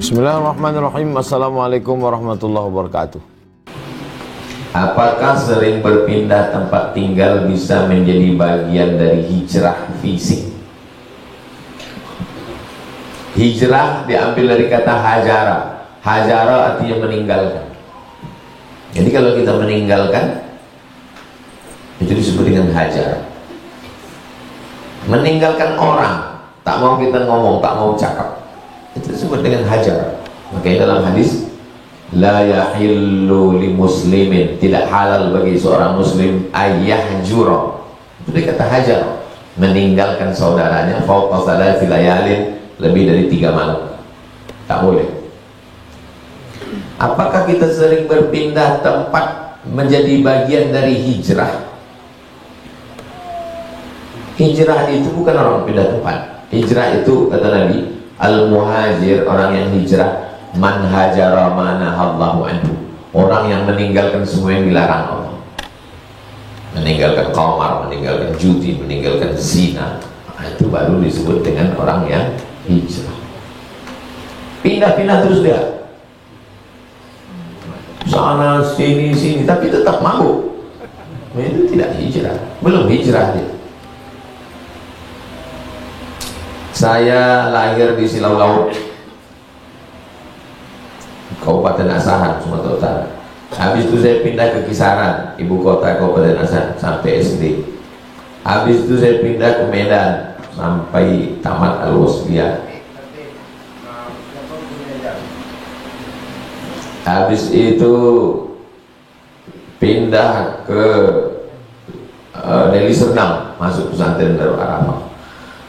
Bismillahirrahmanirrahim. Assalamualaikum warahmatullahi wabarakatuh. Apakah sering berpindah tempat tinggal bisa menjadi bagian dari hijrah fisik? Hijrah diambil dari kata hajara. Hajara artinya meninggalkan. Jadi kalau kita meninggalkan, itu disebut dengan hajar. Meninggalkan orang, tak mau kita ngomong, tak mau cakap, itu disebut dengan hajar. Makanya dalam hadis, la yahillu li muslimin, tidak halal bagi seorang muslim ayyahjura, itu dia kata hajar, meninggalkan saudaranya fawqa salati layalin, lebih dari 3 malam, tak boleh. Apakah kita sering berpindah tempat menjadi bagian dari hijrah? Hijrah itu bukan orang pindah tempat. Hijrah itu kata Nabi, al-muhajir, orang yang hijrah, man hajara ma nahallahu anhu, orang yang meninggalkan semua yang dilarang Allah, meninggalkan qamar, meninggalkan judi, meninggalkan zina, itu baru disebut dengan orang yang hijrah. Pindah-pindah terus dia, sana sini, tapi tetap mabuk, itu tidak hijrah, belum hijrah dia. Saya lahir di Silau Laut, Kabupaten Asahan, Sumatera Utara. Habis itu saya pindah ke Kisaran, ibu kota Kabupaten Asahan, sampai SD. Habis itu saya pindah ke Medan sampai tamat Al-Wasbiyah. Habis itu pindah ke Deli Serdang, masuk pesantren Darul Arafah.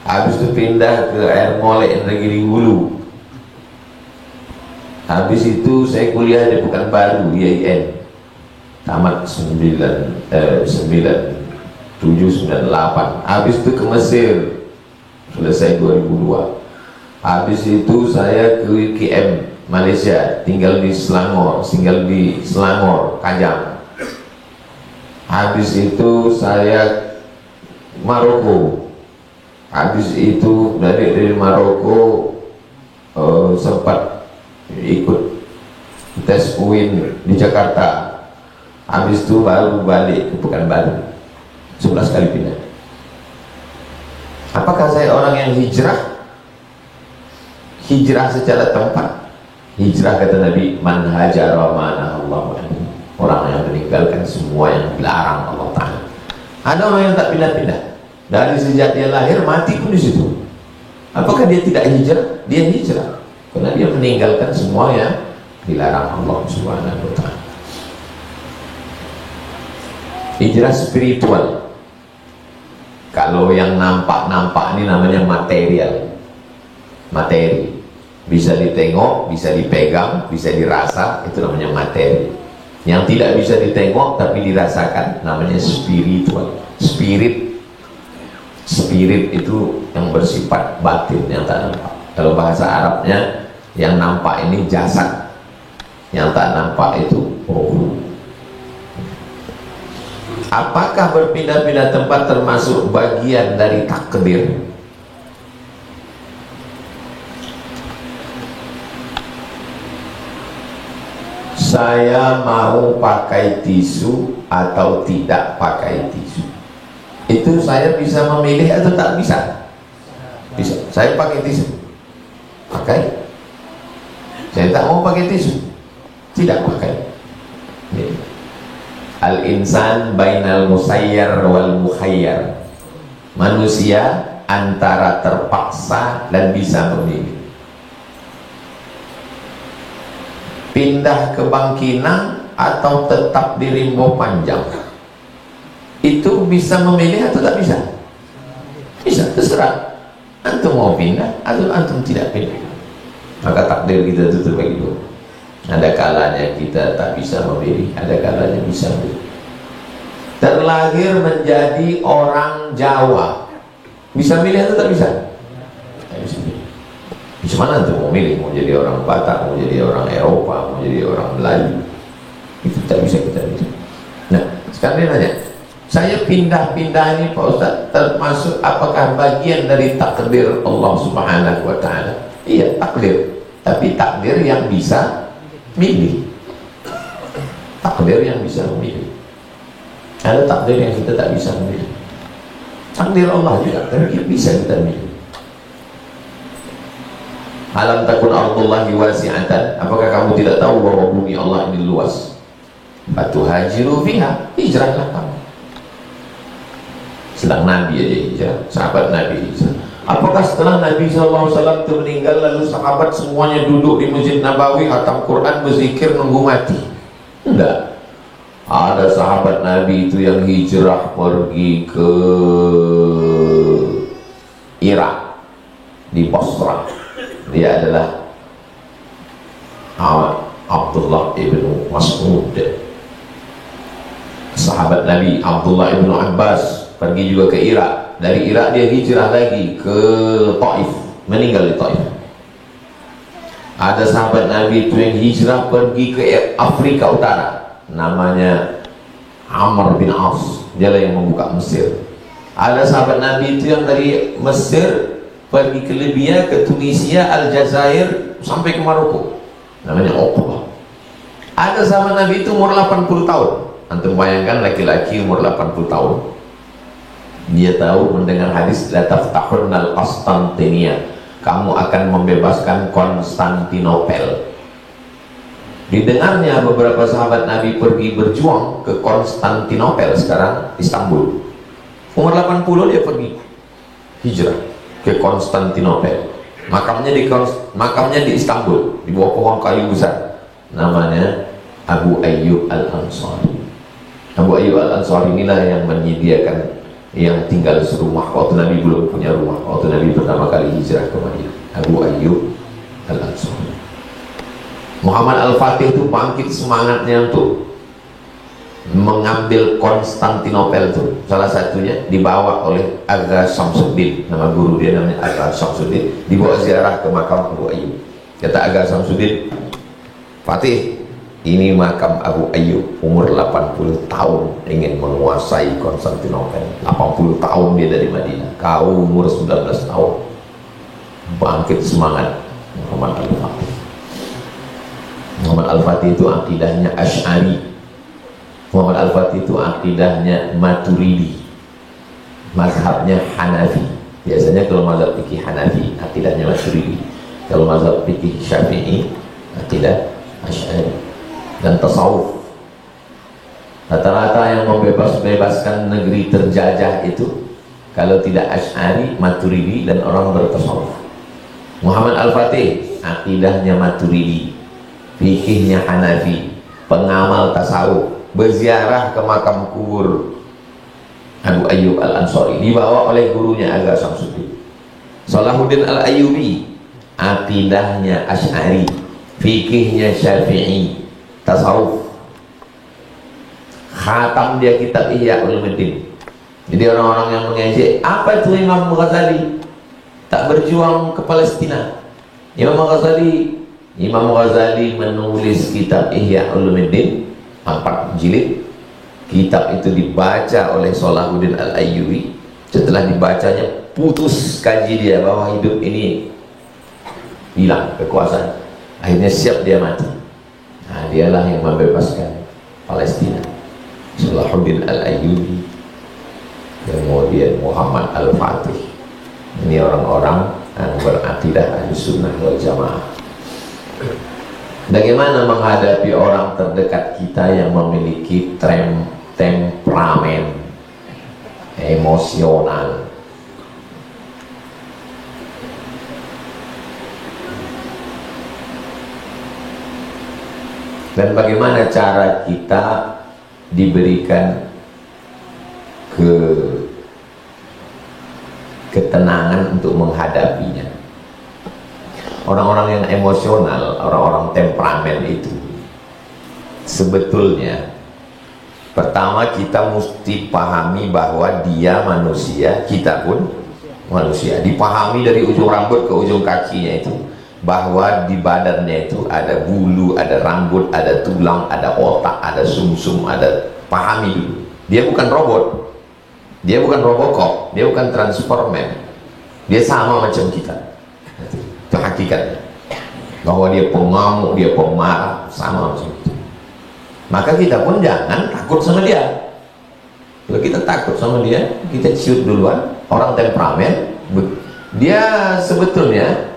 Habis itu pindah ke Air Molek Negeri Hulu. Habis itu saya kuliah di Pekanbaru, IAIN, tamat 9798. Habis itu ke Mesir, selesai 2002. Habis itu saya ke UKM Malaysia, tinggal di Selangor, Kajang. Habis itu saya Maroko. Habis itu dari Maroko sempat ikut tes UIN di Jakarta. Habis itu baru balik ke Pekanbaru. 11 kali pindah. Apakah saya orang yang hijrah? Hijrah secara tempat. Hijrah kata Nabi, man hajara ma nahallahu anhu, orang yang meninggalkan semua yang dilarang Allah Ta'ala. Ada orang yang tak pindah-pindah, dari sejak dia lahir mati pun di situ. Apakah dia tidak hijrah? Dia hijrah karena dia meninggalkan semua yang dilarang Allah Subhanahu wa Ta'ala. Hijrah spiritual. Kalau yang nampak-nampak ini namanya material, materi, bisa ditengok, bisa dipegang, bisa dirasa, itu namanya materi. Yang tidak bisa ditengok tapi dirasakan namanya spiritual. Spirit itu yang bersifat batin, yang tak nampak. Kalau bahasa Arabnya, yang nampak ini jasad, yang tak nampak itu roh. Apakah berpindah-pindah tempat termasuk bagian dari takdir? Saya mau pakai tisu atau tidak pakai tisu, itu saya bisa memilih atau tak bisa? Bisa. Saya pakai tisu, pakai. Saya tak mau pakai tisu, tidak pakai. Al-insan bainal musayyar wal mukhayyar, manusia antara terpaksa dan bisa memilih. Pindah ke Bangkinang atau tetap di Rimbo Panjang, itu bisa memilih atau tak bisa? Bisa, terserah. Antum mau pindah atau antum tidak pindah. Maka takdir kita itu terbagi dua. Ada kalanya kita tak bisa memilih, ada kalanya bisa memilih. Terlahir menjadi orang Jawa, bisa milih atau tak bisa? Tak bisa milih. Gimana tuh mau milih, mau jadi orang Batak, mau jadi orang Eropa, mau jadi orang Melayu, itu tak bisa kita milih. Nah, sekarang dia nanya, saya pindah-pindah ini Pak Ustaz, termasuk apakah bagian dari takdir Allah Subhanahu wa Ta'ala? Iya, takdir. tapi takdir yang bisa milih. Takdir yang bisa memilih. Ada takdir yang kita tak bisa memilih. Takdir Allah juga, tapi bisa kita milih. Alam takun ardullahi wasi'atan. Apakah kamu tidak tahu bahwa bumi Allah ini luas? Fatuhajiru fiha, hijrahlah kamu. Sedang Nabi aja hijrah, sahabat Nabi hijrah. Apakah setelah Nabi SAW itu meninggal lalu sahabat semuanya duduk di Masjid Nabawi, khatam Quran, berzikir, nunggu mati? Enggak. Ada sahabat Nabi itu yang hijrah pergi ke Irak, di Basrah. Dia adalah Abdullah ibnu Mas'ud. Sahabat Nabi Abdullah ibnu Abbas pergi juga ke Irak. Dari Irak dia hijrah lagi ke Taif, meninggal di Taif. Ada sahabat Nabi itu yang hijrah pergi ke Afrika Utara, namanya Amr bin As. Dialah yang membuka Mesir. Ada sahabat Nabi itu yang dari Mesir pergi ke Libya, ke Tunisia, Aljazair, sampai ke Maroko, namanya Uqbah. Ada sahabat Nabi itu umur 80 tahun. Antum bayangkan laki-laki umur 80 tahun, dia tahu mendengar hadis la taftahurnal Konstantinia, kamu akan membebaskan Konstantinopel. Didengarnya beberapa sahabat Nabi pergi berjuang ke Konstantinopel, sekarang Istanbul. Umur 80 dia pergi hijrah ke Konstantinopel. Makamnya di Istanbul, di bawah pohon kayu besar, namanya Abu Ayyub Al-Ansari. Abu Ayyub Al-Ansari inilah yang menyediakan, yang tinggal serumah waktu Nabi belum punya rumah, waktu Nabi pertama kali hijrah ke Madinah. Abu Ayyub Al-Ansari. Muhammad Al-Fatih itu bangkit semangatnya untuk mengambil Konstantinopel itu. Salah satunya dibawa oleh Aga Samsuddin, nama guru dia namanya Aga Samsuddin, dibawa ziarah ke makam Abu Ayyub. Kata Aga Samsuddin, Fatih, ini makam Abu Ayyub, umur 80 tahun ingin menguasai Konstantinopel. 80 tahun dia dari Madinah, kau umur 19 tahun. Bangkit semangat Muhammad Al-Fatih. Muhammad Al-Fatih itu akidahnya Asy'ari. Muhammad Al-Fatih itu akidahnya Maturidi, mazhabnya Hanafi. Biasanya kalau mazhab fikih Hanafi akidahnya Maturidi, kalau mazhab fikih Syafi'i akidah Asy'ari. Dan tasawuf, rata-rata yang membebaskan negeri terjajah itu kalau tidak Asy'ari, Maturidi, dan orang bertasawuf. Muhammad Al-Fatih akidahnya Maturidi, fikihnya Hanafi, pengamal tasawuf, berziarah ke makam kubur Abu Ayyub Al-Ansari, dibawa oleh gurunya Aga Samsuddin. Salahuddin Al-Ayyubi akidahnya Asy'ari, fikihnya Syafi'i, tasawuf. Khatam dia kitab Ihya Ulumuddin. Jadi orang-orang yang mengejek, apa itu Imam Ghazali tak berjuang ke Palestina? Imam Ghazali menulis kitab Ihya Ulumuddin 4 jilid. Kitab itu dibaca oleh Salahuddin Al-Ayyubi. Setelah dibacanya, putus kaji dia bahwa hidup ini hilang kekuasaan. Akhirnya siap dia mati. Nah, dialah yang membebaskan Palestina. Salahuddin Al-Ayyubi, kemudian Muhammad Al-Fatih. Ini orang-orang yang berakidah Ahlussunnah wal Jamaah. Bagaimana menghadapi orang terdekat kita yang memiliki temperamen emosional? Dan bagaimana cara kita diberikan ketenangan untuk menghadapinya? Orang-orang yang emosional, orang-orang temperamen itu sebetulnya pertama kita mesti pahami bahwa dia manusia, kita pun manusia. Dipahami dari ujung rambut ke ujung kakinya itu, bahwa di badannya itu ada bulu, ada rambut, ada tulang, ada otak, ada sumsum, ada. Pahami dulu, dia bukan robot, dia bukan Robocop, dia bukan Transformer, dia sama macam kita. Itu hakikatnya. bahwa dia pengamuk, dia pemarah, sama macam itu. Maka kita pun jangan takut sama dia. Kalau kita takut sama dia, kita ciut duluan. Orang temperamen, dia sebetulnya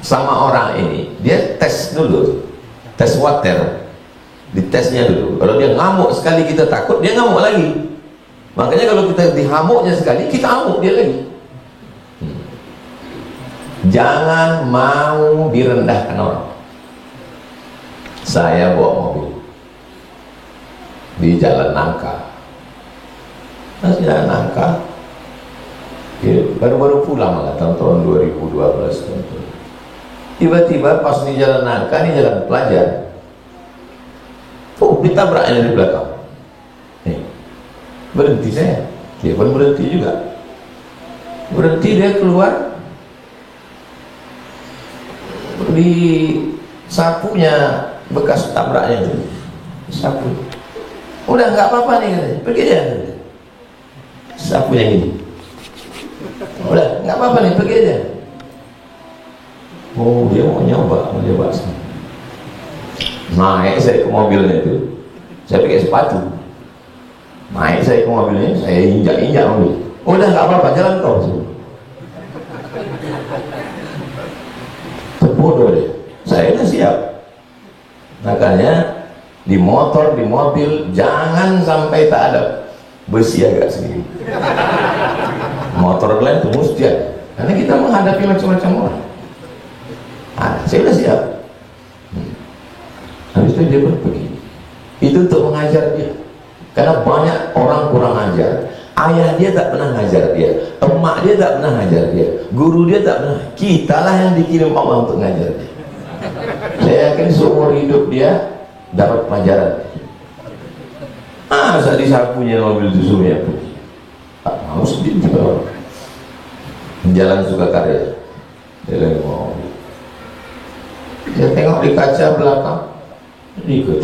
sama orang ini, dia tes dulu, tes water, ditesnya dulu. Kalau dia ngamuk sekali kita takut, dia ngamuk lagi. Makanya kalau kita dihamuknya sekali, kita amuk dia lagi. Jangan mau direndahkan orang. Saya bawa mobil di Jalan Nangka, Jalan Nangka, baru-baru pulang lah tahun 2012. Tiba-tiba pas di Jalan Nangka, ini jalan pelajar, ditabraknya dari belakang. Berhenti saya, dia pun berhenti juga. Berhenti, dia keluar, di sapunya bekas tabraknya itu, sapu. Udah nggak apa-apa nih katanya, pergi aja. Sapunya gini. Udah nggak apa-apa nih, pergi aja. Oh, dia mau nyoba naik saya ke mobilnya itu, saya pakai sepatu, naik saya ke mobilnya, saya injak mobil. Udah nggak apa-apa, jalan kau. Terbodoh deh, saya udah siap. Makanya di motor, di mobil, jangan sampai tak ada besi agak segini. Motor lain itu mesti ada, karena kita menghadapi macam-macam orang. Saya udah siap. Habis itu dia pun pergi. Itu untuk mengajar dia, karena banyak orang kurang ajar. Ayah dia tak pernah ngajar dia, emak dia tak pernah ngajar dia, guru dia tak pernah. Kitalah yang dikirim Allah untuk ngajar dia. Saya yakin seumur hidup dia dapat pelajaran. Saat disapunya mobil itu suruhnya pergi, tak mau sedih juga orang. Jalan Sukakarya, jalan mobil. Saya tengok di kaca belakang, ikut.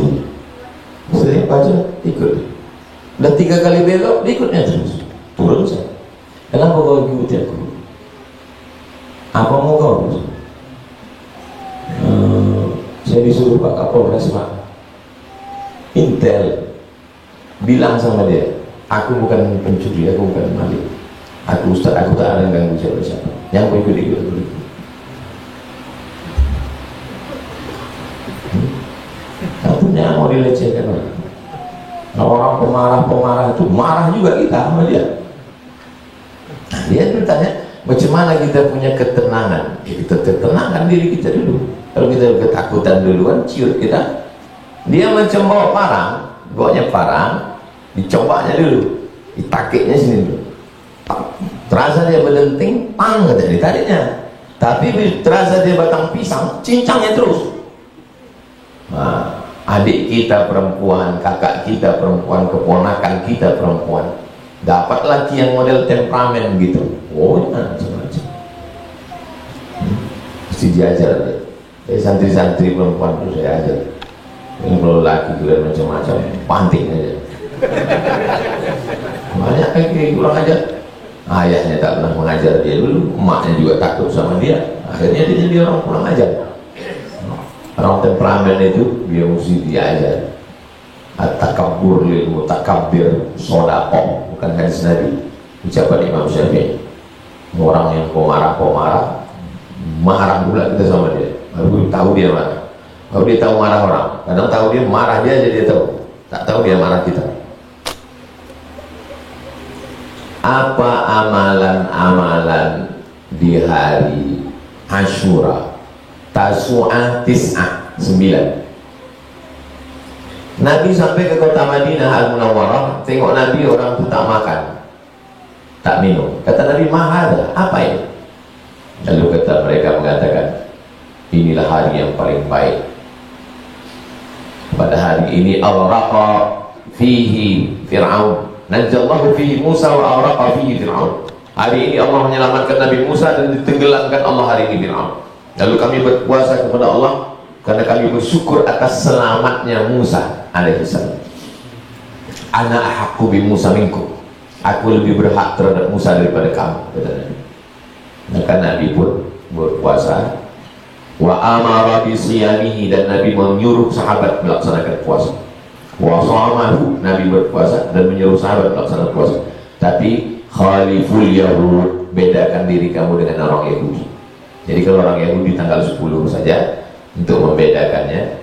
Saya baca, ikut. Udah 3 kali belok, ikutnya terus. Turun saya. Kenapa kau ikuti aku? Apa mau kau? Saya disuruh Pak Kapolres, Pak Intel bilang sama dia, aku bukan pencuri, aku bukan maling, aku ustaz, aku tak ada yang ganggu siapa-siapa. Yang kau ikut. Satunya mau dilecehkan orang. Orang pemarah itu marah juga kita sama dia. Nah, dia bertanya, macam mana kita punya ketenangan? Ya, kita ketenangan diri kita dulu. Kalau kita ketakutan duluan, ciut kita. Dia macam bawa parang, bawanya parang, dicobanya dulu, ditakiknya sini dulu. Terasa dia berdenting, pang, katanya ditariknya. Tapi terasa dia batang pisang, cincangnya terus. Nah, adik kita perempuan, kakak kita perempuan, keponakan kita perempuan, dapat laki yang model temperamen gitu. Oh, macam-macam. Mesti diajar dia. Santri-santri perempuan itu saya ajar. Ini kalau laki juga macam-macam, panting aja. Banyak lagi kurang ajar. Ayahnya tak pernah mengajar dia dulu, emaknya juga takut sama dia. Akhirnya dia jadi orang kurang ajar. Orang temperamen itu dia mesti diajar. At-takabbur lil mutakabbir shadaqah, bukan hadis Nabi, ucapan Imam Syafi'i. Orang yang pemarah marah pula kita sama dia, baru tahu dia marah. Baru dia tahu marah orang, kadang tahu dia marah dia aja dia tahu, tak tahu dia marah kita. Apa amalan-amalan di hari Asyura, Tasu'ah, Tis'ah, 9? Nabi sampai ke kota Madinah Al-Munawwarah, tengok Nabi orang itu tak makan, tak minum. Kata Nabi, mahal, apa ini? Lalu kata mereka mengatakan, inilah hari yang paling baik. Pada hari ini awraqa fihi Fir'aun, najjallahu fihi Musa wa awraqa fihi Fir'aun. Hari ini Allah menyelamatkan Nabi Musa dan ditenggelamkan Allah hari ini Fir'aun. Lalu kami berpuasa kepada Allah karena kami bersyukur atas selamatnya Musa alaihissalam. Ana ahaqqu bi Musa minkum, aku lebih berhak terhadap Musa daripada kamu, kata Nabi. Maka Nabi pun berpuasa Wa amara bisiyamihi, dan Nabi menyuruh sahabat melaksanakan puasa. Wa shamahu, Nabi berpuasa dan menyuruh sahabat melaksanakan puasa. Tapi khaliful yahud, bedakan diri kamu dengan orang Yahudi. Jadi kalau orang Yahudi tanggal 10 saja, untuk membedakannya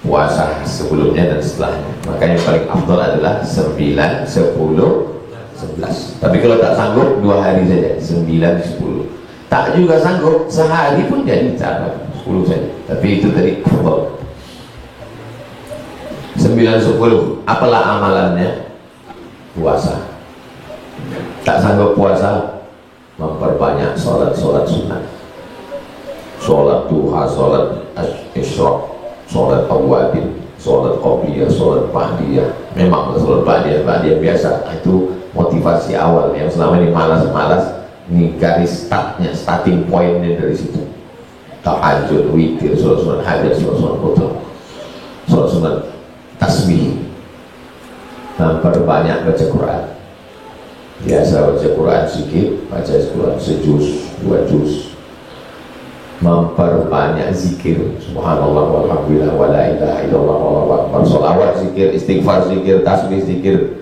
puasa sebelumnya dan setelahnya. Makanya yang paling afdal adalah 9, 10, 11. Tapi kalau tak sanggup 2 hari saja, 9, 10. Tak juga sanggup sehari pun jadi cara 10 saja. Tapi itu tadi afdal. 9, 10. Apalah amalannya? Puasa. Tak sanggup puasa, memperbanyak sholat-sholat sunnah. Sholat duha, sholat isyraq, sholat awabin, sholat qabliyah, sholat ba'diyah. Memang sholat ba'diyah biasa. Itu motivasi awal yang selama ini malas-malas. Ini garis startnya, starting pointnya dari situ. Tahajud, witir, sholat hajat, sholat potong, sholat tasbih, memperbanyak baca Quran. Biasa baca Quran sedikit, baca Quran sejuz, 2 juz. Memperbanyak zikir, subhanallah walhamdulillah wa la ilaha illallah wallahu akbar. Sholawat zikir, istighfar zikir, tasbih zikir,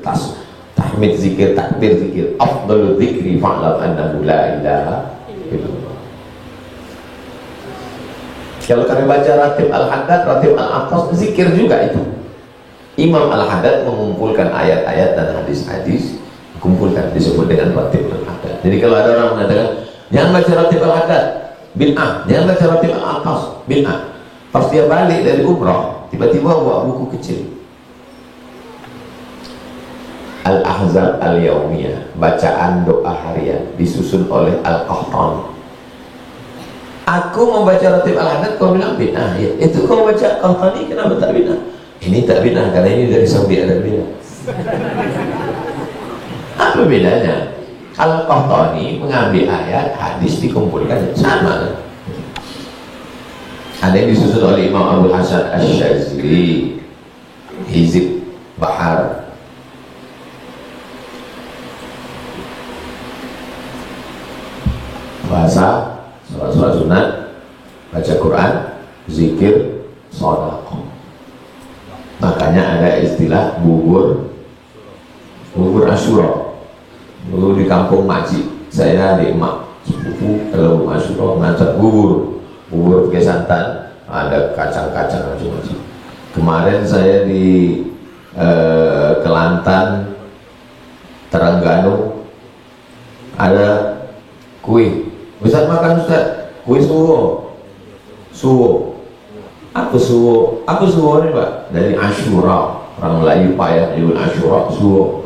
tahmid zikir, takbir zikir. Afdalul zikri fa'lam annahu la ilaha illallah. Kalau kami baca Ratib Al-Haddad, Ratib Al-Aqtas, zikir juga itu. Imam Al-Haddad mengumpulkan ayat-ayat dan hadis-hadis, kumpulkan, disebut dengan Ratib Al-Haddad. Jadi kalau ada orang mengatakan jangan baca Ratib Al-Haddad, bid'ah, jangan baca Ratib Al-Aqtas, bid'ah. Pas dia balik dari umrah, tiba-tiba bawa buku kecil Al-Ahzab Al-Yaumiyah, bacaan doa harian, disusun oleh Al-Qahtani. Aku membaca Ratib Al-Haddad, kau bilang bid'ah. Ya, itu kau baca Qahtani, kenapa tak bid'ah? Ini tak bid'ah karena ini dari Saudi Arabia. Apa bedanya? Al-Qahtani mengambil ayat, hadis dikumpulkan, sama. Ada yang disusun oleh Imam Abu Hasan Asy-Syadzili, Hizib Bahar. Bahasa, sholat sunat, baca Quran, zikir, sedekah. Makanya ada istilah bubur Asyura. Dulu di kampung Majid, saya di emak sepupu kalau Asyura masak bubur pakai santan, ada kacang-kacang macam-macam. Kemarin saya di Kelantan, Terengganu, ada kue. Ustaz makan Ustaz, kue suwo. Apa suwo ini Pak? Dari Asyura. Orang Melayu payah nyebut Asyura, suwo.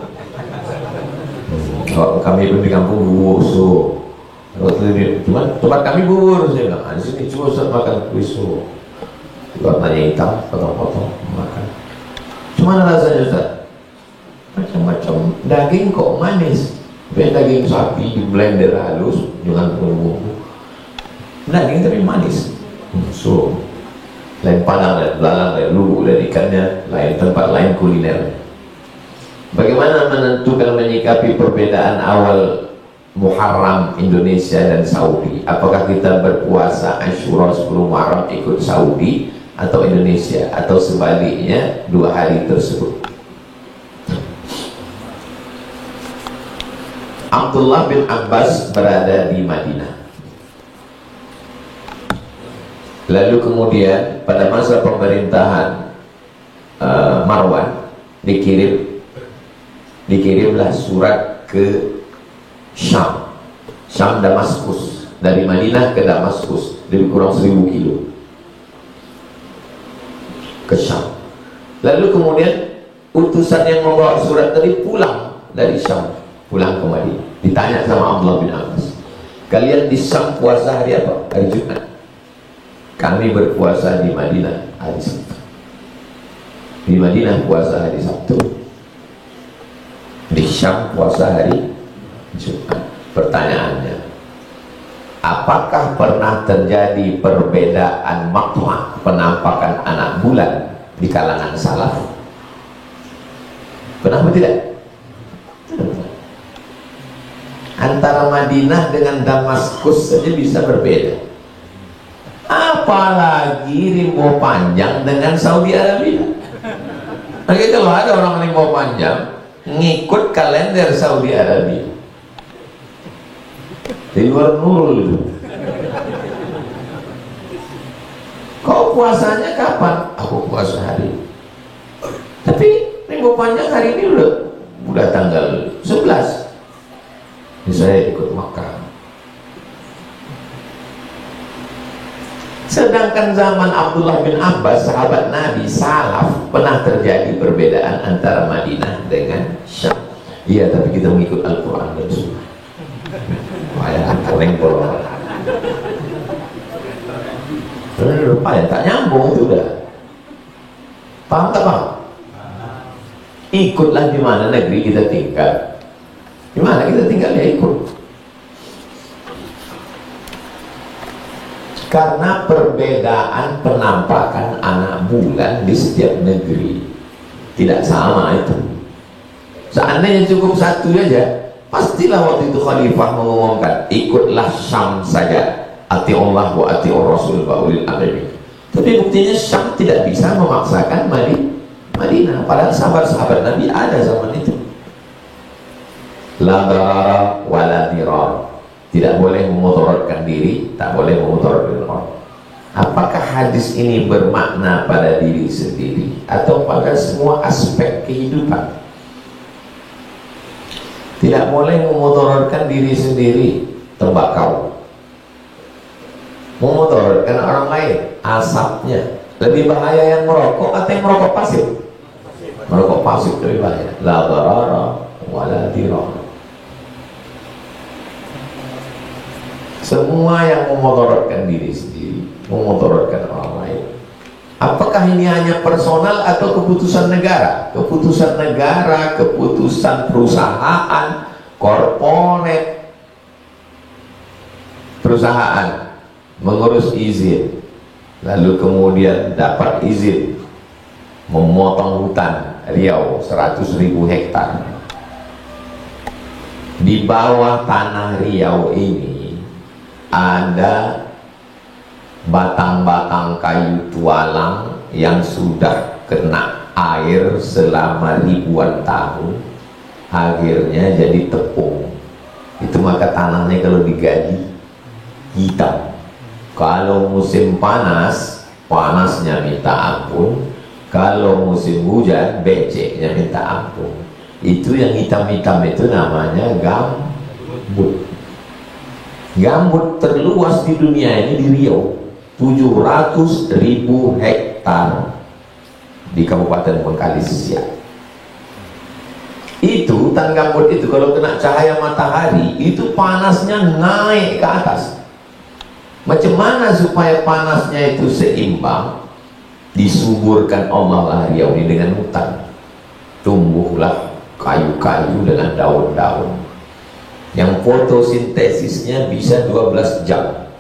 Kalau kami pun di kampung bubur suwo. Cuman tempat kami bubur, saya bilang, di sini coba Ustaz makan kue suwo. Warnanya hitam, potong-potong makan. Cuman rasanya Ustaz? Macam-macam. Daging kok manis. Daging sapi di blender halus dengan bumbu. Daging tapi manis. So, lain padang dan belalang dan lugu dan ikannya, lain tempat, lain kuliner. Bagaimana menentukan menyikapi perbedaan awal Muharram Indonesia dan Saudi? Apakah kita berpuasa Asyura 10 Muharram ikut Saudi atau Indonesia, atau sebaliknya 2 hari tersebut? Abdullah bin Abbas berada di Madinah. Lalu kemudian pada masa pemerintahan Marwan dikirimlah surat ke Syam Damaskus, dari Madinah ke Damaskus, lebih kurang 1000 kilo ke Syam. Lalu kemudian utusan yang membawa surat tadi pulang dari Syam, pulang ke Madinah. Ditanya sama Abdullah bin Abbas, kalian di Syam puasa hari apa? Hari Jumat. Kami berpuasa di Madinah hari Sabtu. Di Madinah puasa hari Sabtu, di Syam puasa hari Jumat. Pertanyaannya, apakah pernah terjadi perbedaan makna penampakan anak bulan di kalangan salaf? Pernah atau tidak? Antara Madinah dengan Damaskus saja bisa berbeda. Apa apalagi rimbo panjang dengan Saudi Arabia. Oke, kalau ada orang rimbo panjang ngikut kalender Saudi Arabia, di luar nurul itu. Kau puasanya kapan? Aku puasa hari ini. Tapi rimbo panjang hari ini udah tanggal 11. Ini saya ikut Makkah. Sedangkan zaman Abdullah bin Abbas, sahabat Nabi salaf, pernah terjadi perbedaan antara Madinah dengan Syam. Iya, tapi kita mengikut Al-Quran dan Sunnah. Wah, kaleng bolong. Lupa ya, tak nyambung itu udah. Paham tak paham? Ikutlah di mana negeri kita tinggal. Di mana kita tinggal ya ikut. Karena perbedaan penampakan anak bulan di setiap negeri tidak sama itu. Seandainya cukup satu aja, pastilah waktu itu khalifah mengumumkan ikutlah Syam saja, ati Allah wa ati Rasul wa ulil amri. Tapi buktinya Syam tidak bisa memaksakan Madinah, padahal sahabat-sahabat Nabi ada zaman itu. La darara wa la dirar. Tidak boleh memudaratkan diri, tak boleh memudaratkan orang. Apakah hadis ini bermakna pada diri sendiri atau pada semua aspek kehidupan? Tidak boleh memudaratkan diri sendiri, tembakau. Memudaratkan orang lain, asapnya. Lebih bahaya yang merokok atau yang merokok pasif? Merokok pasif lebih bahaya. La darara wa la dirar. Semua yang memudaratkan diri sendiri, memudaratkan orang lain. Apakah ini hanya personal atau keputusan negara? Keputusan negara, keputusan perusahaan, korporat. Perusahaan mengurus izin, lalu kemudian dapat izin memotong hutan Riau 100.000 hektar. Di bawah tanah Riau ini ada batang-batang kayu tualang yang sudah kena air selama ribuan tahun, akhirnya jadi tepung. Itu maka tanahnya kalau digali hitam. Kalau musim panas, panasnya minta ampun. Kalau musim hujan, beceknya minta ampun. Itu yang hitam-hitam itu namanya gambut. Gambut terluas di dunia ini di Riau, 700.000 hektar di Kabupaten Bengkalis Siak. Itu hutan gambut itu kalau kena cahaya matahari itu panasnya naik ke atas. Macam mana supaya panasnya itu seimbang? Disuburkan Allah lah Riau ini dengan hutan. Tumbuhlah kayu-kayu dengan daun-daun yang fotosintesisnya bisa 12 jam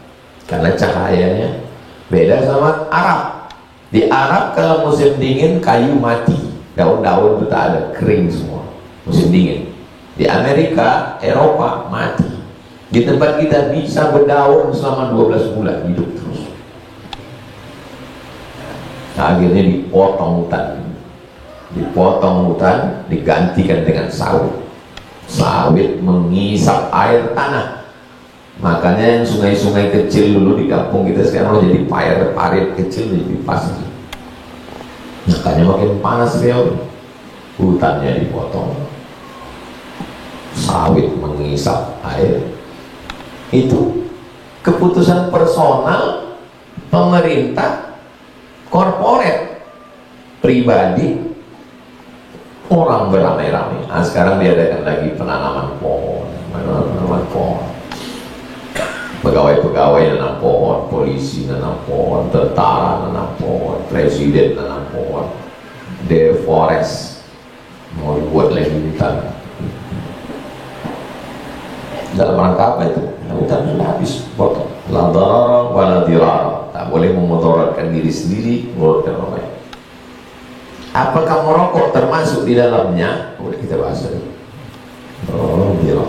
karena cahayanya beda sama Arab. Di Arab kalau musim dingin kayu mati, daun-daun itu tak ada, kering semua musim dingin. Di Amerika, Eropa mati. Di tempat kita bisa berdaun selama 12 bulan hidup terus. Nah, akhirnya dipotong hutan, digantikan dengan sawit. Sawit mengisap air tanah. Makanya yang sungai-sungai kecil dulu di kampung kita sekarang jadi parit kecil jadi pasir. Makanya makin panas Riau, hutannya dipotong, sawit mengisap air. Itu keputusan personal pemerintah, korporat, pribadi, orang beramai-ramai. Nah, sekarang diadakan lagi penanaman pohon, pegawai-pegawai nanam pohon, polisi nanam pohon, tentara nanam pohon, presiden nanam pohon, deforest mau dibuat lagi hutan. Dalam rangka apa itu? Hutan sudah habis potong. La darara wa la dirara. Tak boleh memudaratkan diri sendiri, memudaratkan orang lain. Apakah merokok termasuk di dalamnya? Boleh kita bahas lagi. Oh, gila.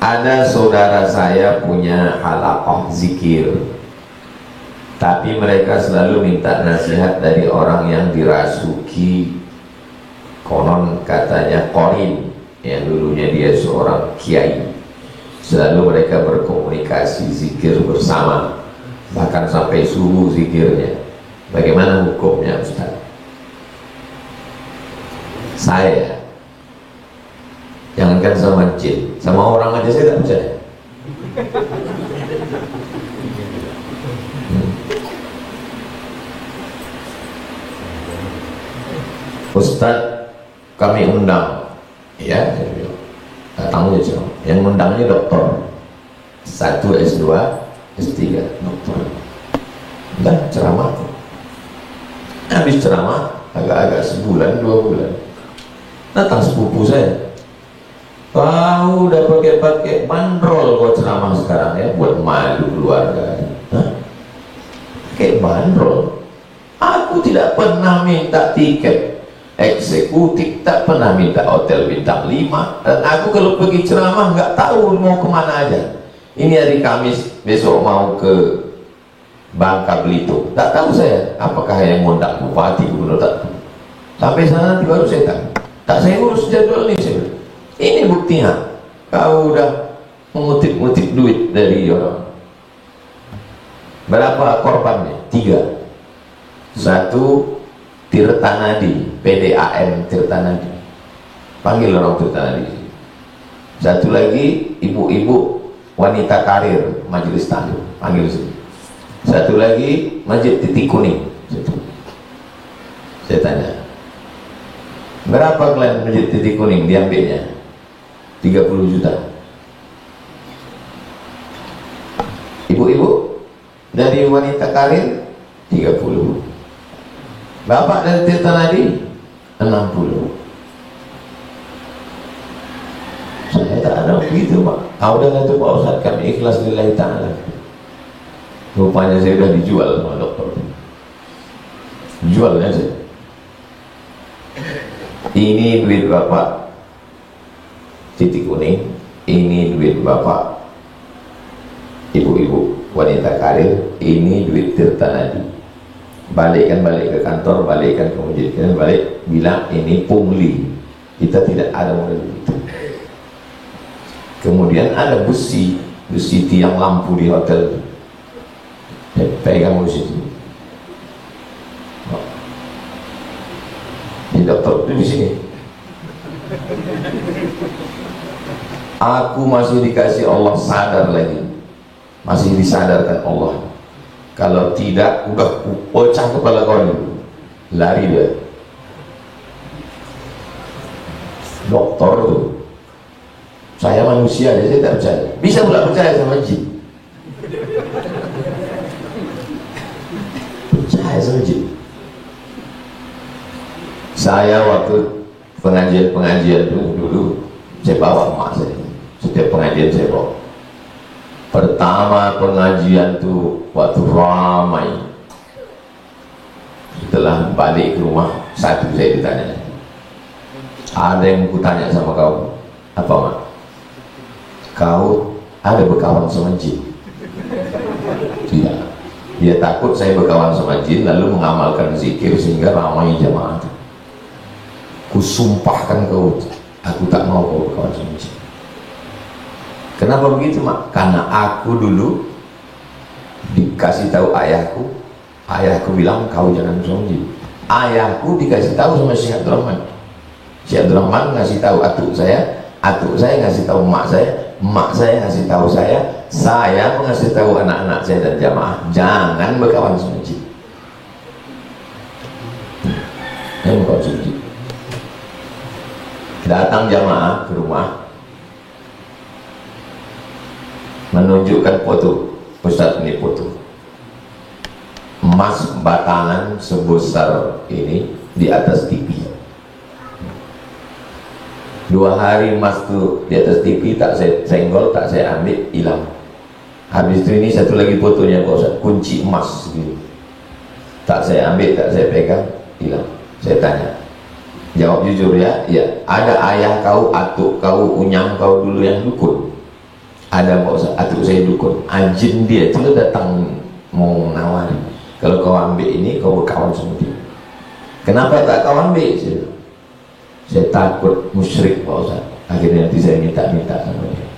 Ada saudara saya punya halaqah zikir, tapi mereka selalu minta nasihat dari orang yang dirasuki, konon katanya korin, yang dulunya dia seorang kiai. Selalu mereka berkomunikasi zikir bersama, bahkan sampai subuh zikirnya. Bagaimana hukumnya Ustaz? Saya jangankan sama jin, sama orang aja saya tak percaya. Ustaz, kami undang, ya, datang aja. Yang undangnya dokter, 1 S2 S3 dokter, dan ceramah. Habis ceramah agak-agak sebulan 2 bulan, datang sepupu saya. Kau udah pakai bandrol kau ceramah sekarang ya, buat malu keluarga. Pakai bandrol. Aku tidak pernah minta tiket eksekutif, tak pernah minta hotel bintang 5, dan aku kalau pergi ceramah nggak tahu mau kemana aja. Ini hari Kamis, besok mau ke Bangka Belitung, tak tahu saya apakah yang ngundang bupati gubernur, tak tahu. Sampai sana nanti baru saya tahu. Tak saya urus jadwal ini, saya bilang, ini buktinya kau udah mengutip-ngutip duit dari orang. Berapa korbannya? 3. 1 Tirtanadi, PDAM Tirtanadi, panggil orang Tirtanadi. 1 lagi ibu-ibu wanita karir Majelis Taklim, panggil sini. 1 lagi Masjid Titik Kuning. Saya tanya, berapa kalian Masjid Titik Kuning diambilnya? 30 juta. Ibu-ibu dari wanita karir 30. Bapak dari Tirtanadi 60. Saya tak ada begitu Pak. Udah itu Pak Ustaz, kami ikhlas lillahi ta'ala. Rupanya saya sudah dijual sama dokter. Jualnya saya. Ini duit Bapak Titik Kuning, ini duit Bapak ibu-ibu wanita karir, ini duit Tirtanadi. Balikkan balik ke kantor, balikkan ke masjid, balik, bilang ini pungli, kita tidak ada model itu. Kemudian ada besi tiang lampu di hotel, pegang besi itu. Di dokter itu di sini. Aku masih dikasih Allah sadar lagi, masih disadarkan Allah. Kalau tidak, udah pecah kepala kau ini, lari dia. Dokter itu, saya manusia, saya tak percaya. Bisa pula percaya sama jin. Percaya sama jin. Saya waktu pengajian dulu, saya bawa emak saya. Setiap pengajian saya bawa. Pertama pengajian tuh waktu ramai. Setelah balik ke rumah, satu saya ditanya, ada yang kutanya sama kau, apa Mak? Kau ada berkawan sama jin? Tidak. Dia takut saya berkawan sama jin lalu mengamalkan zikir sehingga ramai jamaah. Kusumpahkan kau, aku tak mau kau berkawan sama jin. Kenapa begitu Mak? Karena aku dulu dikasih tahu ayahku bilang kau jangan sama jin. Ayahku dikasih tahu sama Syekh Abdurrahman. Syekh Abdurrahman ngasih tahu atuk saya ngasih tahu emak saya ngasih tahu saya mengasih tahu anak-anak saya dan jamaah, jangan berkawan sama jin. Jangan berkawan sama jin. Datang jamaah ke rumah, menunjukkan foto. Ustaz, ini foto emas batangan sebesar ini di atas TV. 2 hari emas tuh di atas TV, tak saya senggol, tak saya ambil, hilang. Habis itu ini satu lagi fotonya Pak Ustaz, kunci emas gitu. Tak saya ambil, tak saya pegang, hilang. Saya tanya, jawab jujur ya. Ya, ada ayah kau, atuk kau, unyang kau dulu yang dukun. Ada Pak Ustaz, atuk saya dukun, jin dia itu datang mau nawari, kalau kau ambil ini kau berkawan sama dia. Kenapa tak kau ambil? Saya takut musyrik Pak Ustaz. Akhirnya nanti saya minta-minta sama dia.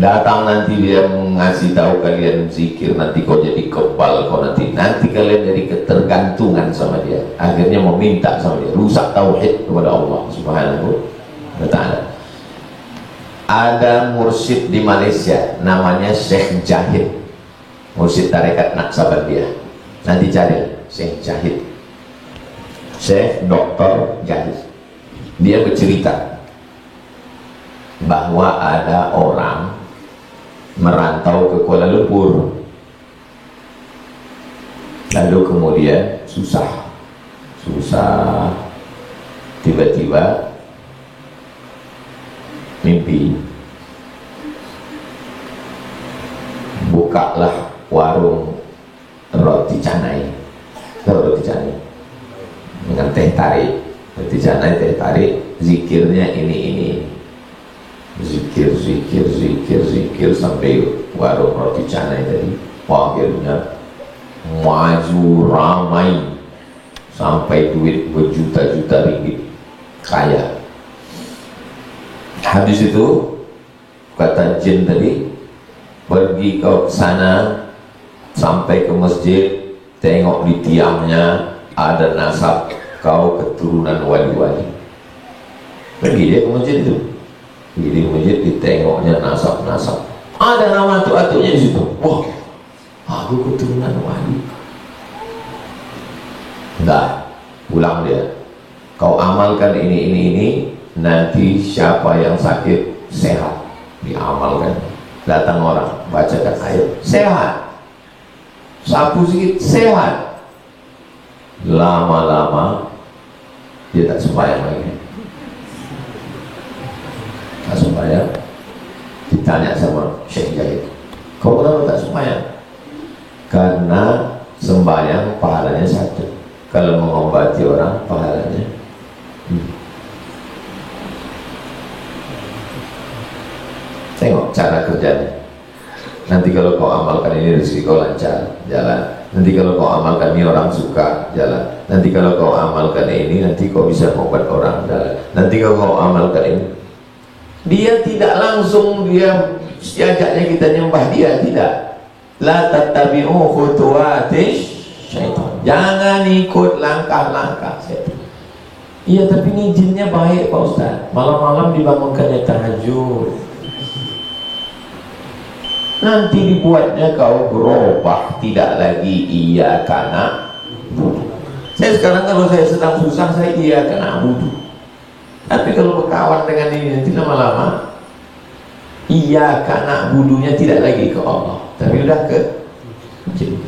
Datang nanti dia mengasih tahu kalian zikir, nanti kau jadi kebal, kau nanti kalian jadi ketergantungan sama dia. Akhirnya meminta sama dia, rusak tauhid kepada Allah Subhanahu wa Ta'ala. Ada mursyid di Malaysia namanya Syekh Jahid, mursyid tarekat Naqsabandiyah. Nanti cari Syekh Jahid, Syekh Dr. Jahid. Dia bercerita bahwa ada orang merantau ke Kuala Lumpur, lalu kemudian susah tiba-tiba mimpi bukalah warung roti canai. Tahu roti canai dengan teh tarik, roti canai teh tarik, zikirnya ini zikir sampai warung roti canai tadi akhirnya maju ramai sampai duit berjuta-juta ringgit, kaya. Habis itu kata jin tadi, pergi kau ke sana sampai ke masjid, tengok di tiangnya ada nasab kau keturunan wali-wali. Pergi dia ke masjid itu, di masjid ditengoknya nasab-nasab, ada nama atuk-atuknya di situ. Wah, aku keturunan wali. Enggak, pulang dia. Kau amalkan ini, nanti siapa yang sakit sehat, diamalkan. Datang orang, bacakan ayat, sehat. Sapu sedikit, sehat. Lama-lama dia tak sembahyang lagi. Tak sembahyang. Ditanya sama Syekh Jahid, kau kenapa tak sembahyang? Karena sembahyang pahalanya satu, kalau mengobati orang pahalanya Tengok cara kerjanya. Nanti kalau kau amalkan ini, rezeki kau lancar, jalan. Nanti kalau kau amalkan ini, orang suka, jalan. Nanti kalau kau amalkan ini, nanti kau bisa membuat orang, jalan. Nanti kalau kau amalkan ini, dia tidak langsung dia ajaknya kita nyembah dia, tidak. La tattabi'u khutuwatish syaitan. Jangan ikut langkah-langkah syaitan. Iya, tapi ini jinnya baik Pak Ustaz. Malam-malam dibangunkannya tahajud. Nanti dibuatnya kau berubah, tidak lagi iya karena saya sekarang kalau saya sedang susah, saya iya karena butuh. Tapi kalau berkawan dengan ini, nanti lama-lama iya karena budunya tidak lagi ke Allah, tapi udah ke jin.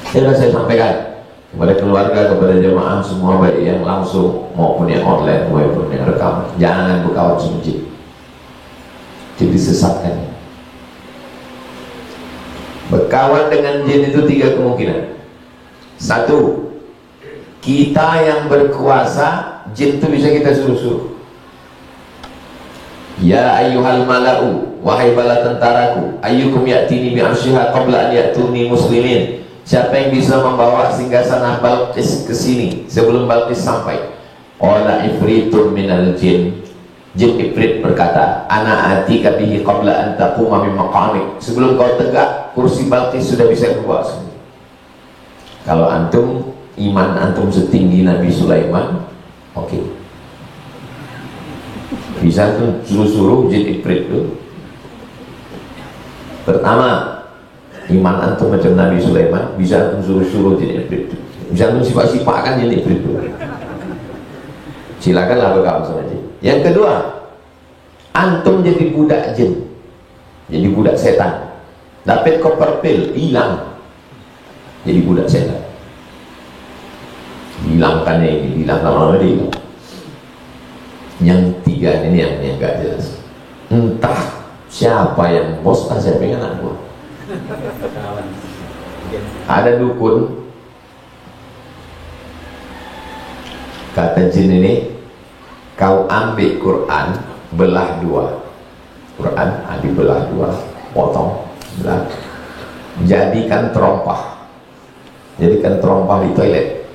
Sudah saya sampaikan kepada keluarga, kepada jemaah semua, baik yang langsung maupun yang online maupun yang rekaman, jangan berkawan sama jin. Jadi sesatkan. Berkawan dengan jin itu tiga kemungkinan. Satu, kita yang berkuasa, jin itu bisa kita suruh-suruh. Ya ayyuhal mala'u, wahai bala tentaraku, ayyukum ya'tini bi'arsyiha qabla an ya'tuni muslimin. Siapa yang bisa membawa singgasana Balqis ke sini sebelum Balqis sampai? Qala ifritun minal jin. Jin Ifrit berkata, ana atika bihi qabla an taquma min maqamik. Sebelum kau tegak, kursi Balqis sudah bisa dibawa sendiri. Kalau antum, iman antum setinggi Nabi Sulaiman, oke. Bisa tuh suruh-suruh Jin Ifrit itu. Pertama, iman antum macam Nabi Sulaiman, bisa antum suruh-suruh Jin Ifrit itu. Bisa antum sifat-sifatkan Jin Ifrit itu. Silakanlah berkawan sama jin. Yang kedua, antum jadi budak jin, jadi budak setan. Dapat koper pil, hilang, jadi budak setan. Hilangkannya ini, hilangkan dia hilang. Yang tiga ini yang gak jelas. Entah siapa yang bos, siapa yang anak buah. Ada dukun, kata jin ini, kau ambil Quran, belah dua. Quran dibelah dua, potong, belah. Jadikan terompah. Jadikan terompah di toilet.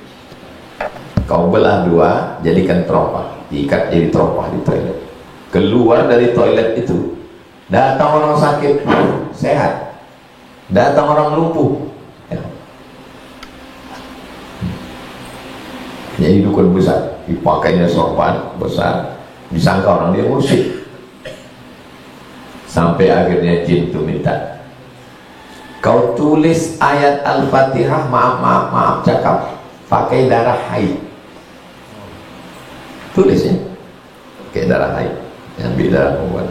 Kau belah dua, jadikan terompah. Diikat jadi terompah di toilet. Keluar dari toilet itu, datang orang sakit, sehat. Datang orang lumpuh. Ya. Jadi dukun besar, dipakainya sorban besar, disangka orang dia mursyid. Sampai akhirnya jin itu minta, kau tulis ayat Al-Fatihah, maaf cakap, pakai darah haid. Tulis ya, pakai darah haid, ambil darah perempuan.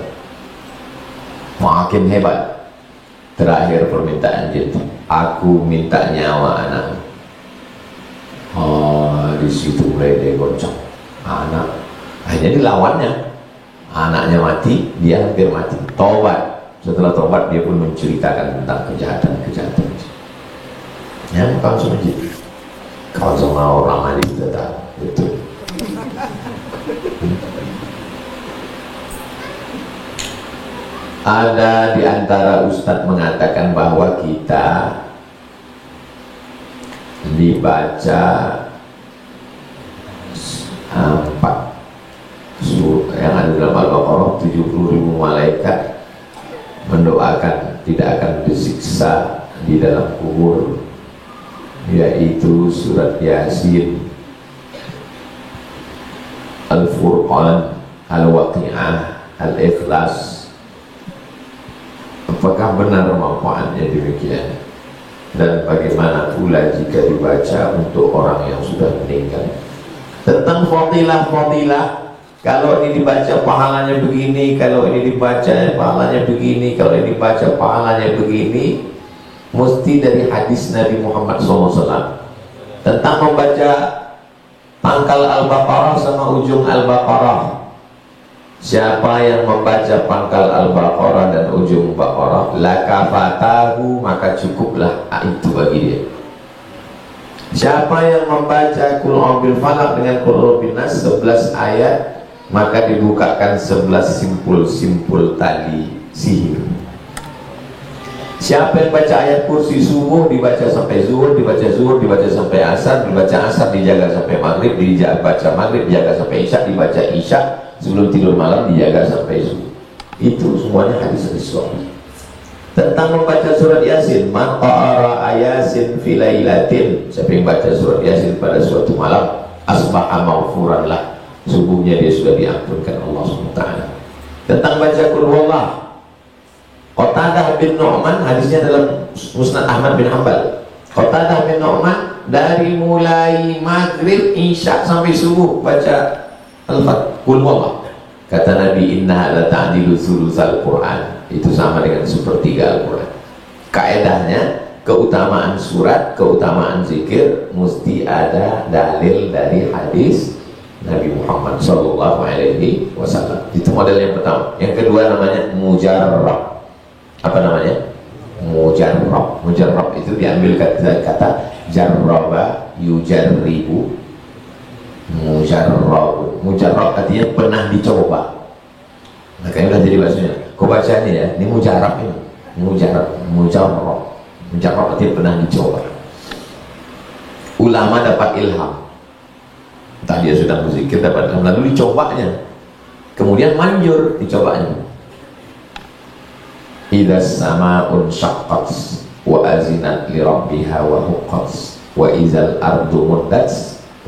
Makin hebat. Terakhir permintaan jin, aku minta nyawa anak. Di situ mulai dia goncang. Anak, akhirnya dilawannya. Anaknya mati, dia hampir mati. Tobat. Setelah tobat dia pun menceritakan tentang kejahatan-kejahatan. Ya, kawan sama jin. Kawan sama orang mati kita tahu. Betul. Ada di antara ustadz mengatakan bahwa kita dibaca 4 yang ada dalam Al-Baqarah, 70.000 malaikat mendoakan tidak akan disiksa di dalam kubur, yaitu surat Yasin, Al-Furqan, Al-Waqi'ah, Al-Ikhlas. Apakah benar manfaatnya demikian? Dan bagaimana pula jika dibaca untuk orang yang sudah meninggal? Tentang fadilah-fadilah, kalau ini dibaca pahalanya begini, kalau ini dibaca pahalanya begini, kalau ini dibaca pahalanya begini, mesti dari hadis Nabi Muhammad SAW tentang membaca pangkal Al-Baqarah sama ujung Al-Baqarah. Siapa yang membaca pangkal Al-Baqarah dan ujung Baqarah, lakafatahu, maka cukuplah itu bagi dia. Siapa yang membaca Qul a'udzu falaq dengan Qul a'udzu binnas 11 ayat, maka dibukakan 11 simpul-simpul tali sihir. Siapa yang baca ayat kursi subuh, dibaca sampai zuhur, dibaca zuhur, dibaca sampai asar, dibaca asar, dijaga sampai maghrib, dibaca maghrib, dijaga sampai isya, dibaca isya, sebelum tidur malam dijaga sampai subuh. Itu semuanya hadis-hadis sahih. Tentang membaca surat Yasin, man qara'a Yasin fi lailatin, siapa yang baca surat Yasin pada suatu malam, asbaha maghfuran lah, subuhnya dia sudah diampunkan Allah SWT. Tentang baca qul huwallah, Qatadah bin Nu'man, hadisnya dalam Musnad Ahmad bin Hanbal. Qatadah bin Nu'man dari mulai maghrib, isya sampai subuh baca Al-Fatihah, Qul huwallah. Kata Nabi, innaha la ta'dilu thulutsal Qur'an. Itu sama dengan sepertiga Al-Quran. Kaedahnya, keutamaan surat, keutamaan zikir mesti ada dalil dari hadis Nabi Muhammad SAW. Itu model yang pertama. Yang kedua namanya mujarrab. Apa namanya? Mujarrab. Mujarrab itu diambil kata jarraba yujarribu. Mujarrab. Mujarrab artinya pernah dicoba. Makanya udah jadi bahasanya. Kau baca ini ya, ini mujarab ini. Mujarab artinya pernah dicoba. Ulama dapat ilham. Entah dia sudah berzikir dapat ilham, lalu dicobanya. Kemudian manjur dicobanya. Idza sama'un syaqqat wa azinat li rabbiha wa huqqat wa idzal ardu muddat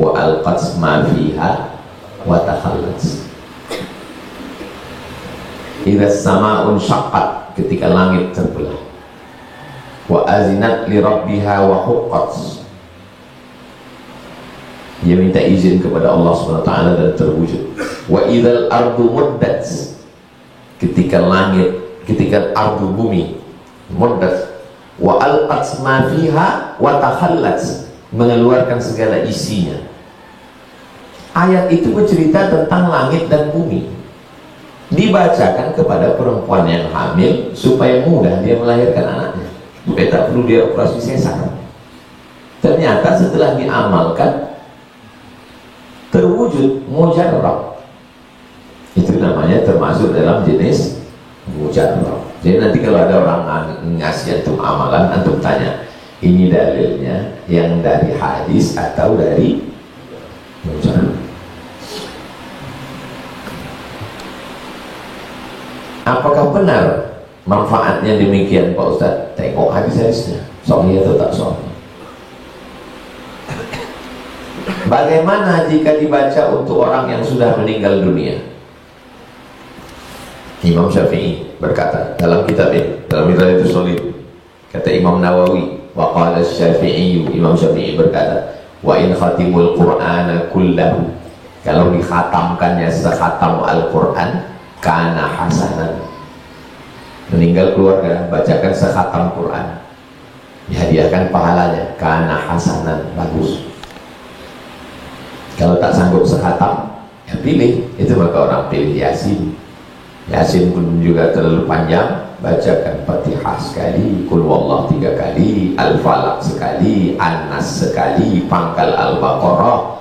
wa alqat ma fiha wa takhallat. Idza sama'un syaqqat, ketika langit terbelah, wa azinat li rabbiha wa huqqat, dia minta izin kepada Allah SWT dan terwujud. Wa idzal ardu muddat, ketika langit, ketika ardu bumi muddat, wa alqat ma fiha wa takhallat, mengeluarkan segala isinya. Ayat itu bercerita tentang langit dan bumi, dibacakan kepada perempuan yang hamil supaya mudah dia melahirkan anaknya, supaya tak perlu dia operasi sesar. Ternyata setelah diamalkan terwujud mujarrab. Itu namanya termasuk dalam jenis mujarrad. Jadi nanti kalau ada orang ngasih antum amalan, antum tanya, ini dalilnya yang dari hadis atau dari mujarrad? Apakah benar manfaatnya demikian Pak Ustadz? Tengok hadis-hadisnya, sahih atau tak sahih. Bagaimana jika dibaca untuk orang yang sudah meninggal dunia? Imam Syafi'i berkata dalam kitab ini, dalam Minhajus Shalihin, kata Imam Nawawi, wa qala Syafi'i, Imam Syafi'i berkata, wa in khatimul Qur'ana kullahu, kalau dikhatamkannya sekhatam Al-Quran, kana hasanan, meninggal keluarga bacakan sekhatam Quran, dihadiahkan pahalanya, kana hasanan, bagus. Kalau tak sanggup sekhatam, ya pilih, itu maka orang pilih Yasin. Yasin pun juga terlalu panjang, bacakan Fatihah sekali, Qul Huwallah 3 kali, Al-Falaq sekali, An-Nas sekali, pangkal Al-Baqarah,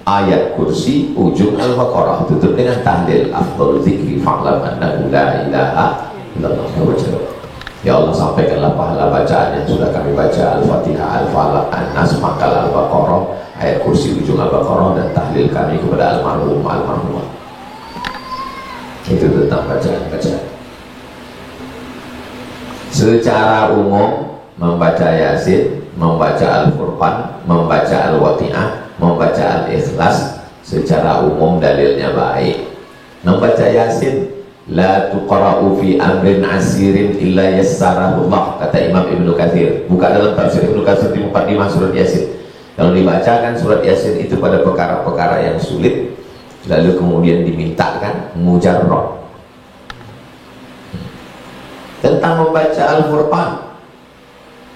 ayat kursi, ujung Al-Baqarah, tutup dengan tahlil, afdal zikri fa'lam annahu la ilaha illallah. Ya Allah, sampaikanlah pahala bacaan yang sudah kami baca, Al-Fatihah, Al-Falaq, An-Nas, pangkal Al-Baqarah, ayat kursi, ujung Al-Baqarah, dan tahlil kami kepada almarhum almarhumah. Itu tentang bacaan-bacaan. Secara umum membaca Yasin, membaca Al-Furqan, membaca Al-Waqi'ah, membaca Al-Ikhlas, secara umum dalilnya baik. Membaca Yasin, la tuqra'u fi amrin asirin illa yassarahullah, kata Imam Ibnu Katsir. Buka dalam tafsir Ibnu Katsir di Muqaddimah surat Yasin. Kalau dibacakan surat Yasin itu pada perkara-perkara yang sulit, lalu kemudian dimintakan mujarrad. Tentang membaca Al-Furqan,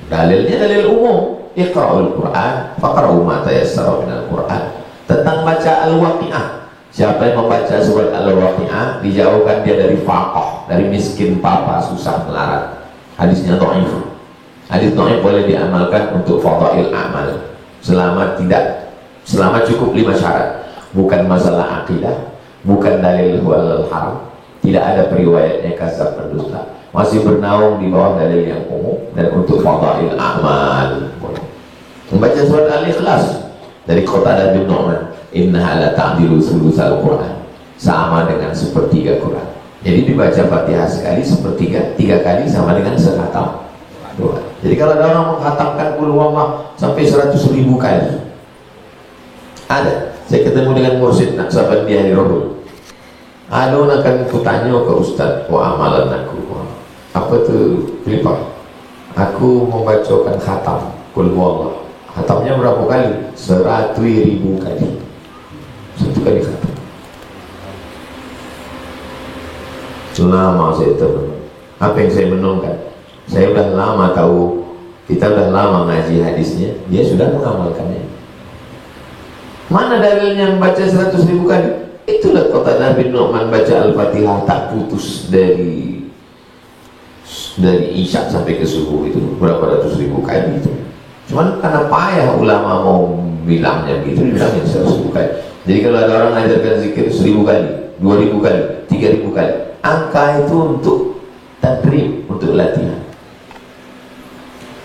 dalilnya dalil umum, iqra'ul Qur'an faqra'u ma tayassara minal Qur'an. Tentang baca Al-Waqi'ah, siapa yang membaca surat Al-Waqi'ah dijauhkan dia dari faqah, dari miskin papa susah melarat. Hadisnya dhaif. Hadis dhaif boleh diamalkan untuk fadail amal selama cukup 5 syarat. Bukan masalah akidah, bukan dalil halal haram, tidak ada periwayatnya kadzab berdusta, masih bernaung di bawah dalil yang umum, dan untuk fadail amal. Membaca surat Al-Ikhlas dari Qatadah bin Nu'man, innaha la ta'dilu thulutsal Qur'an, sama dengan sepertiga Quran. Jadi dibaca Fatihah sekali, sepertiga, 3 kali sama dengan sekhatam. Jadi kalau ada orang menghatamkan Qul Huwallah sampai 100.000 kali, ada. Saya ketemu dengan mursyid Naqsabandi Ahli Rohul. Alun akan kutanya ke Ustaz, amalan aku. Apa tu? Kelipah. Aku membacakan khatam Qul Huwallah. Khatamnya berapa kali? 100.000 kali. 1 kali khatam. Selama saya termenung. Apa yang saya menungkan? Saya sudah lama tahu, kita sudah lama ngaji hadisnya, dia sudah mengamalkannya. Mana dalilnya membaca 100.000 kali? Itulah Qatadah bin Nu'man baca Al-Fatihah tak putus dari Isya sampai ke subuh, itu berapa ratus ribu kali itu. Cuman karena payah ulama mau bilangnya gitu, bilangnya 100.000 kali. Jadi kalau ada orang ngajarkan zikir 1.000 kali, 2.000 kali, 3.000 kali, angka itu untuk tadrib, untuk latihan.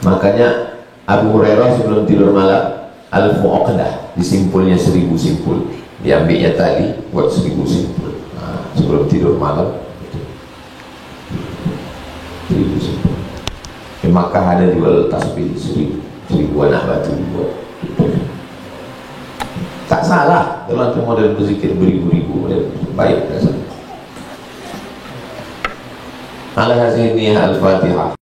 Makanya Abu Hurairah sebelum tidur malam, Al-Fu'aqdah, disimpulnya 1.000 simpul, diambilnya tali buat 1.000 simpul. Nah, sebelum tidur malam 1.000 simpul. Di Makkah ada jual tasbih 1.000 anak batu buat. Tak salah kalau antum model berzikir beribu-ribu, baik rasanya. Al-Hasaniyah Al-Fatihah.